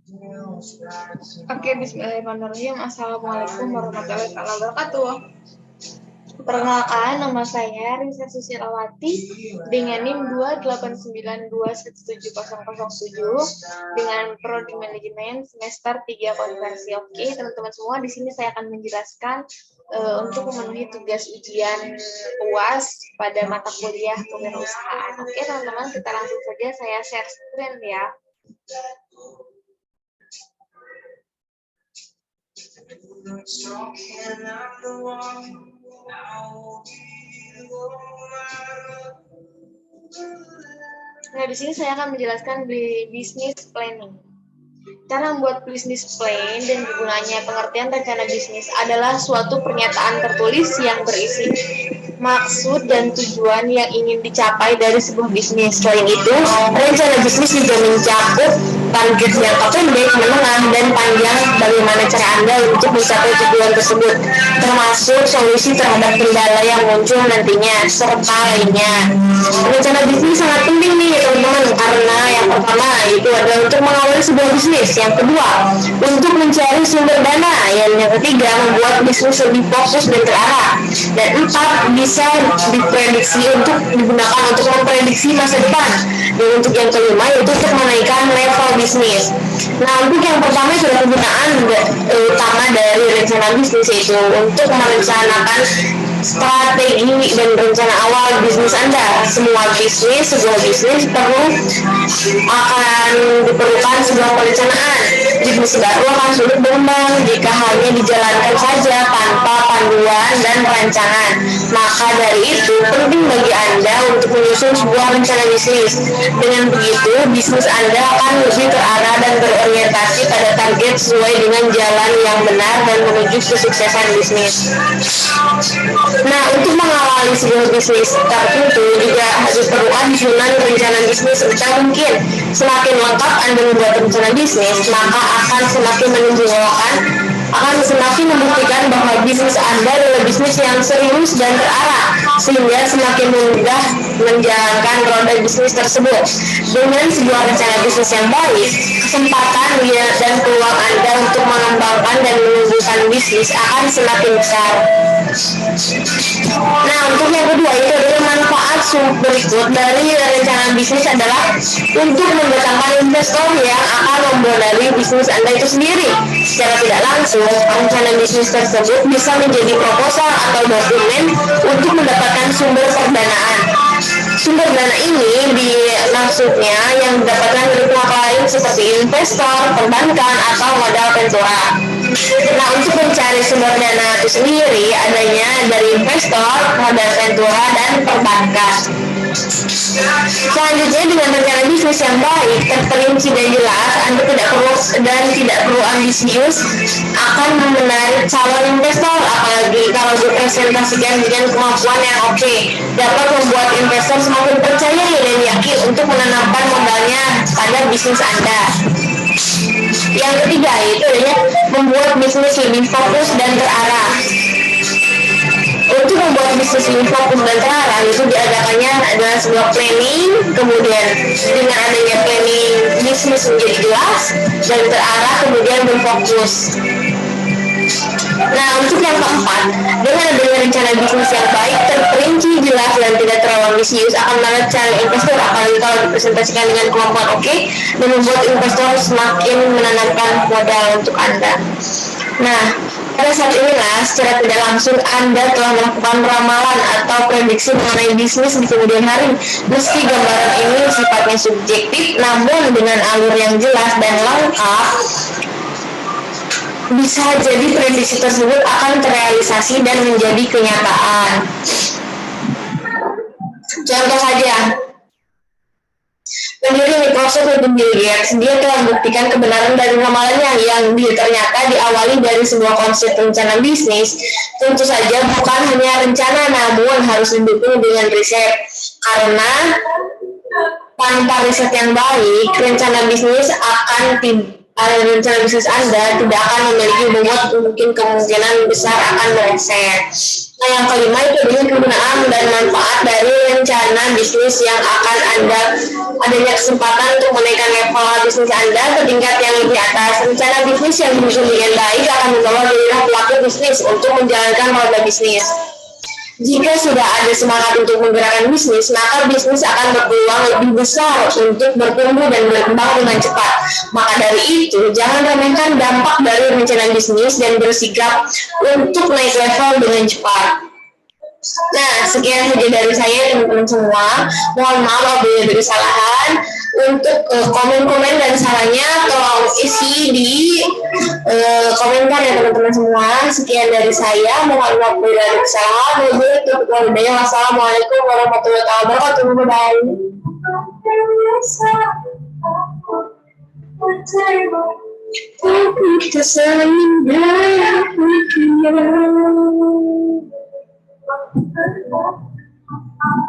Oke, bismillahirrahmanirrahim. Assalamualaikum warahmatullahi wabarakatuh. Perkenalkan, nama saya Risa Susilawati dengan NIM 289217007 dengan Prodi Manajemen semester 3 konversi. Oke, teman-teman semua, di sini saya akan menjelaskan untuk memenuhi tugas ujian UAS pada mata kuliah kewirausahaan. Oke, teman-teman, kita langsung saja, saya share screen ya. Nah, di sini saya akan menjelaskan bisnis planning. Cara membuat bisnis plan dan gunanya pengertian rencana bisnis adalah suatu pernyataan tertulis yang berisi maksud dan tujuan yang ingin dicapai dari sebuah bisnis. Selain itu, rencana bisnis juga mencakup target jangka pendek, menengah, dan panjang bagaimana cara Anda untuk mencapai tujuan tersebut, termasuk solusi terhadap kendala yang muncul nantinya, serta lainnya. Rencana bisnis sangat penting nih teman-teman, karena yang pertama itu adalah untuk mengawali sebuah bisnis, yang kedua untuk mencari sumber dana, yang ketiga membuat bisnis lebih fokus dan terarah, dan empat bisa diprediksi untuk digunakan untuk memprediksi masa depan, dan untuk yang kelima yaitu untuk menaikkan level bisnis. Nah, untuk yang pertama itu adalah penggunaan utama dari rencana bisnis, yaitu untuk merencanakan strategi dan rencana awal bisnis Anda. Sebuah bisnis perlu akan diperlukan sebuah perencanaan. Bisnis baru akan sulit berkembang jika hanya dijalankan saja tanpa panduan dan perencanaan. Maka dari itu penting bagi Anda untuk menyusun sebuah rencana bisnis. Dengan begitu, bisnis Anda akan lebih terarah dan berorientasi pada target sesuai dengan jalan yang benar dan menuju kesuksesan bisnis. Nah, untuk mengawali sebuah bisnis tertentu juga diperlukan disusunan rencana bisnis sebisa mungkin. Semakin lengkap Anda membuat rencana bisnis, maka akan semakin membuktikan bahwa bisnis Anda adalah bisnis yang serius dan terarah, sehingga semakin mudah menjalankan roda bisnis tersebut. Dengan sebuah rencana bisnis yang baik, kesempatan dan peluang Anda untuk mengembangkan dan menumbuhkan bisnis akan semakin besar. Nah, untuk yang kedua itu adalah manfaat berikut dari rencana bisnis adalah untuk mendatangkan investor yang akan memodali bisnis Anda itu sendiri. Secara tidak langsung, rencana bisnis tersebut bisa menjadi proposal atau dokumen untuk mendapatkan sumber pendanaan. Sumber dana ini maksudnya yang didapatkan dari pihak lain seperti investor, perbankan, atau modal ventura. Nah, untuk mencari sumber dana itu sendiri adanya dari investor, modal ventura, dan perbankan. Selanjutnya, dengan rencana bisnis yang baik, terperinci dan jelas, Anda tidak perlu ambisius akan menarik calon investor, apalagi kalau dipresentasikan dengan kemampuan yang oke, dapat membuat investor semakin percaya dan yakin untuk menanamkan modalnya pada bisnis Anda. Yang ketiga itu adalah membuat bisnis lebih fokus dan terarah. Untuk membuat bisnis lebih fokus dan terarah itu diadakannya adalah sebuah planning, kemudian dengan adanya planning bisnis menjadi jelas dan terarah, kemudian berfokus. Nah, untuk yang keempat, dengan adanya rencana bisnis yang baik, terperinci, jelas, dan tidak terlalu ambisius akan menarik calon investor, apalagi kalau dipresentasikan dengan kemampuan oke, dan membuat investor semakin menanamkan modal untuk Anda. Nah, pada saat inilah secara tidak langsung Anda telah melakukan ramalan atau prediksi mengenai bisnis di kemudian hari. Meski gambaran ini sifatnya subjektif, namun dengan alur yang jelas dan lengkap, bisa jadi prediksi tersebut akan terrealisasi dan menjadi kenyataan. Contoh saja, pendiri Microsoft yaitu Bill Gates, dia telah membuktikan kebenaran dari ramalannya yang ternyata diawali dari sebuah konsep rencana bisnis. Tentu saja bukan hanya rencana, namun harus didukung dengan riset. Karena tanpa riset yang baik, rencana bisnis Anda tidak akan memiliki bobot, mungkin kemungkinan besar akan meleset. Nah, yang kelima itu adalah kegunaan dan manfaat dari rencana bisnis yang akan adanya kesempatan untuk menaikkan level bisnis Anda ke tingkat yang lebih atas. Rencana bisnis yang disusun dengan baik akan membawa gairah pelaku bisnis untuk menjalankan roda bisnis. Jika sudah ada semangat untuk menggerakkan bisnis, maka bisnis akan berpeluang lebih besar untuk bertumbuh dan berkembang dengan cepat. Maka dari itu, jangan remehkan dampak dari rencana bisnis dan bersikap untuk naik level dengan cepat. Nah, sekian saja dari saya teman-teman semua. Mohon maaf apabila ada kesalahan. Untuk komen-komen dan sarannya tolong isi di komentar ya teman-teman semua. Sekian dari saya. Mohon maaf apabila ada kesalahan. Wassalamualaikum warahmatullahi wabarakatuh. Bye. Kita saling